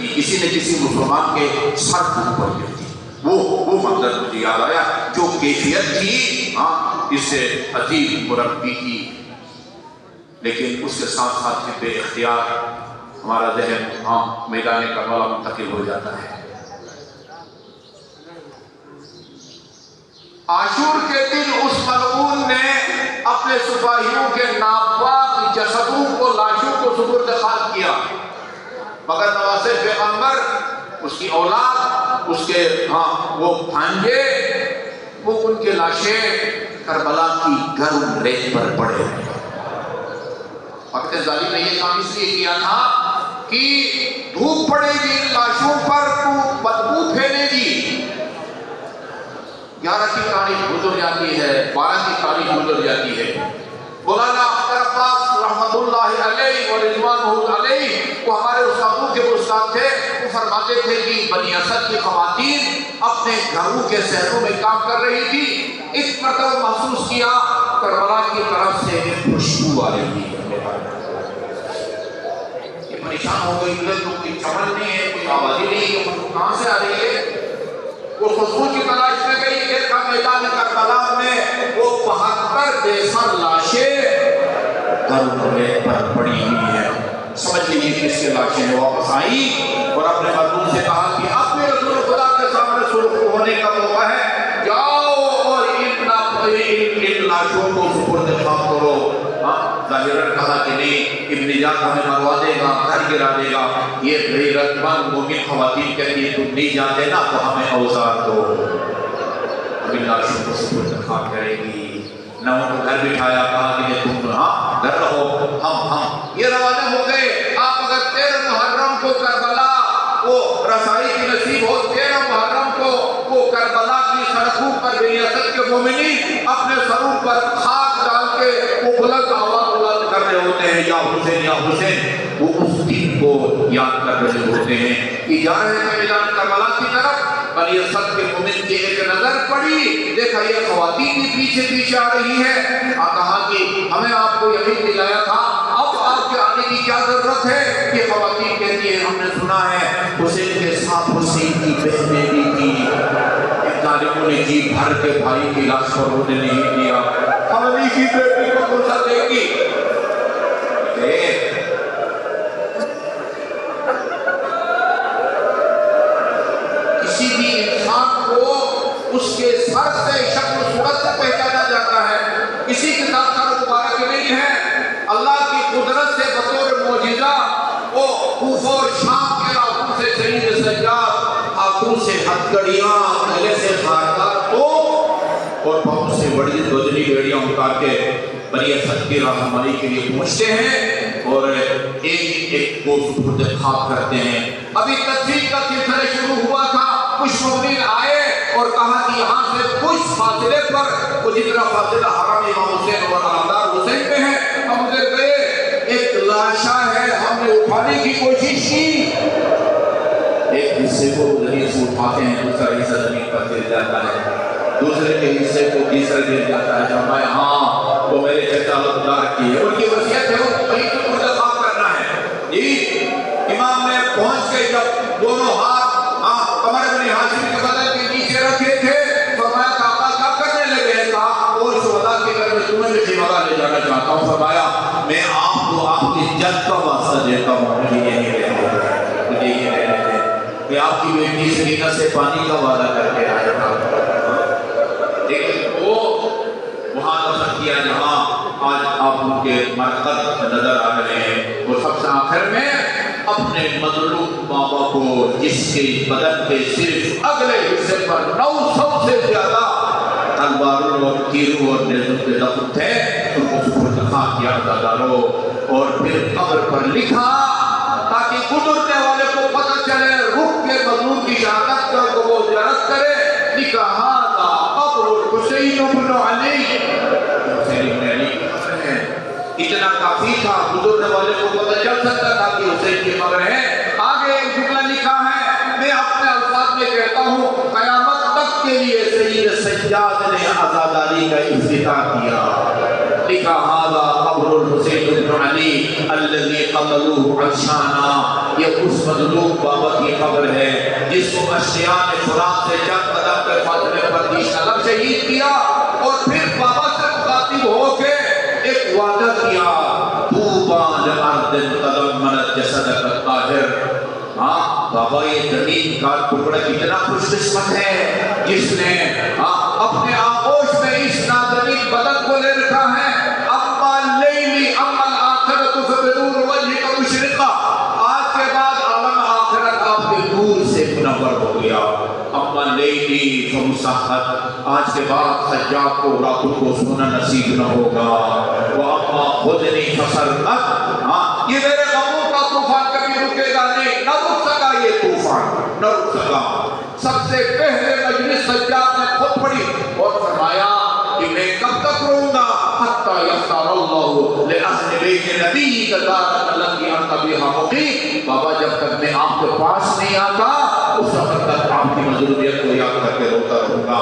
تھی، کسی نے کسی مسلمان کے سر پر پڑی تھی. وہ منظر مجھے یاد آیا جو کیفیت تھی اس سے عظیم مربی کی. لیکن اس کے ساتھ ساتھ بے اختیار ہمارا ذہن میدان کربلا منتقل ہو جاتا ہے. عاشور کے دن اس ملعون نے اپنے سپاہیوں کے ناپاک جسدوں کو، لاشوں کو سپرد خاک کیا، مگر نواسے پیغمبر، اس کی اولاد، اس کے وہ بھانجے، وہ ان کے لاشیں کربلا کی گرم ریت پر پڑے. وقت ظالم نے یہ کام اس لیے کیا تھا کہ دھوپ پڑے گی ان لاشوں پر تو بدبو پھیلے گی. 11 کی تاریخ گزر جاتی ہے، 12 کی تاریخ گزر جاتی ہے. مولانا اختر عباس رحمت اللہ علیہ و رضوانہ علیہ وہ ہمارے استادوں کے استاد تھے. وہ فرماتے تھے کہ بنی اسد کی خواتین اپنے گھروں کے صحنوں میں کام کر رہی تھی. اس مرتبہ محسوس کیا کربلا کی طرف سے ایک خوشبو آ رہی ہے. یہ پریشان ہو گئی، ادھر تو کوئی چمن نہیں ہے، کوئی آوازی نہیں ہے، وہ کہاں سے آ رہی ہے؟ وہ خوشبو کی تلاش میں گئی. دیکھا میدان کربلا میں وہ 72 بے سر لاشیں گرم ریت پر پڑی ہوئی ہیں. سمجھ لیجیے کس کے لاشیں ہیں. واپس آئی اور اپنے مردوں سے کہا کہ اب میرے رسول خدا کے سامنے سرخ ہونے کا موقع ہے، جاؤ اور ان لاشوں کو سپرد خاک کرو. ظاہراً کہا کہ نہیں، ابن جات ہمیں مروا دے گا، گھر گرا دے گا. یہ غیرت مند مومن خواتین کہتی ہے تم نہیں جاتے نا تو ہمیں اوزار دو. اب ان لاشوں کو سپرد خاک کرے گی. نہ ان کو گھر بٹھایا، کہا کہ تم گھر رہو، ہم یہ روانہ ہو گئے. آپ اگر 13 محرم کو کربلا وہ رسائی کی نصیب ہو، 13 محرم کو وہ کربلا کی سڑکوں پر بنی اسد کے مومنین اپنے سروں پر خاک ڈال کے وہ بلند آواز بلند کر رہے ہوتے ہیں، یا حسین یا حسین. وہ اس دن کو یاد کر رہے ہوتے ہیں کہ جا رہے ہیں میدان کربلا کی طرف. بنی اسد کے مومن کی ایک نظر پڑی، دیکھا یہ خواتین بھی پیچھے پیچھے آ رہی ہے. کہا کہ ہمیں آپ کو یقین دلایا تھا، اب آپ کے آنے کی کیا ضرورت ہے؟ یہ خواتین کہتی ہے ہم نے سنا ہے حسین کے ساتھ حسین کی بہنیں بھی تھی. ظالموں نے جی بھر کے بھائی کی لاش پر رونے نہیں دیا. ہماری کی بیٹی کو غصہ دے گی. کسی بھی انسان کو اس کے سر سے، شکل و صورت سے پہچانا جاتا ہے. کسی کے ساتھ سر مبارک نہیں ہے. اللہ کی قدرت سے بطور معجزہ وہ کوفہ اور شام کے راہوں سے سید سجاد، ہاتھوں سے ہتھکڑیاں، گلے سے خاردار توپ اور پاؤں سے بڑی دجلی بیڑیاں اتار کے بنی اسد کی رہنمائی کے لیے پہنچتے ہیں اور ایک ایک کو سپرد خاک کرتے ہیں. ابھی تدفین کا سلسلہ شروع ہوا تھا. کچھ مومنین آئے اور کہا کہ یہاں سے کچھ فاصلے پر، وہ جتنا فاصلہ حرم امام حسین اور علمدار حسین پہ ہے، ہم ادھر گئے. ایک لاشا ہے، ہم نے اٹھانے کی کوشش کی. ایک حصے کو زمین سے اٹھاتے ہیں، دوسرا حصہ زمین پر گر جاتا ہے. دوسرے کے حصے کو تیسرا گر جاتا ہے. فرمایا ہاں وہ میرے چچا علمدار کی ہے، ان کی وصیت ہے، وہ کہیں تو مجھے خاک کرنا ہے. جی امام نے پہنچ کے جب دونوں ہاتھ کمر بن ہاشم کے بدن کے نیچے رکھے تھے، فرمایا کہ آقا کیا کرنے لگے؟ کہا وہ شہداء کے گھر میں تمہیں بھی خیمہ لے جانا چاہتا ہوں. فرمایا میں آپ کو آپ کی جد کا واسطہ دیتا ہوں، مجھے یہی رہنے دیں، مجھے یہ رہنے دیں. میں آپ کی بیٹی سکینہ سے پانی کا وعدہ کر کے آیا تھا. لیکن وہ وہاں دفن کیا جہاں آج آپ ان کے مرکز نظر آ رہے ہیں. وہ سب سے آخر میں اپنے مظلوم بابا کو، جس کے بدن کے صرف اگلے حصے پر 900 سے زیادہ تلواروں اور تیروں اور نیزوں کے دفن تھے، ان کو سپرد خاک کیا عزاداروں. اور پھر قبر پر لکھا تاکہ گزرنے والے کو پتہ چلے رخ کے مظلوم کی شہادت کو وہ زیارت کرے. لکھا ھذا قبر الحسین بن علی. حسین بن علی کی قبر ہے. اتنا کافی تھا، گزرنے والے کو پتہ چل سکتا تھا کہ حسین کی قبر ہے. آگے ایک جملہ لکھا ہے، میں اپنے الفاظ میں کہتا ہوں قیامت تک کے لیے سید سجاد نے عزاداری کا افتتاح کیا. لکھا ھذا قبر الحسین بن علی الذي قتلوه عطشانا یہ اس مظلوم بابا کی قبر ہے جس کو اشیاء نے فرات سے چند قدم پہ فاطمہ پردیش نگر شہید کیا، اور پھر بابا سے مخاطب ہو کے ایک وعدہ کیا، طوبیٰ لأرض تضمنت جسدک الطاہر۔ ہاں بابا یہ زمین کا ٹکڑا کتنا خوش قسمت ہے جس نے اپنے آغوش میں اس نازنین بدن کو لے رکھا ہے۔ اما اللیلی اما الآخرت فبنور وجہک مشرقہ، آج کے بعد عالم آخرت آپ کے نور سے منور ہو گیا۔ اما اللیلی فمسحت، آج کے بعد سجاد کو راتوں کو سونا نصیب نہ ہوگا۔ واما خذنی فسرت، یہ میرے غموں کا طوفان کبھی رکے گا نہیں، نہ رک سکا یہ طوفان، نہ رک سکا۔ سب سے پہلے مجلس سجاد نے خود پڑھی اور فرمایا کہ میں کب تک رہوں گا؟ حتی یختار اللہ لأہل بیت نبی دارا التی انت بہا مقیم، بابا جب تک میں آپ کے پاس نہیں آتا اس وقت تک آپ کی مظلومیت کو یاد کر کے روتا رہوں گا۔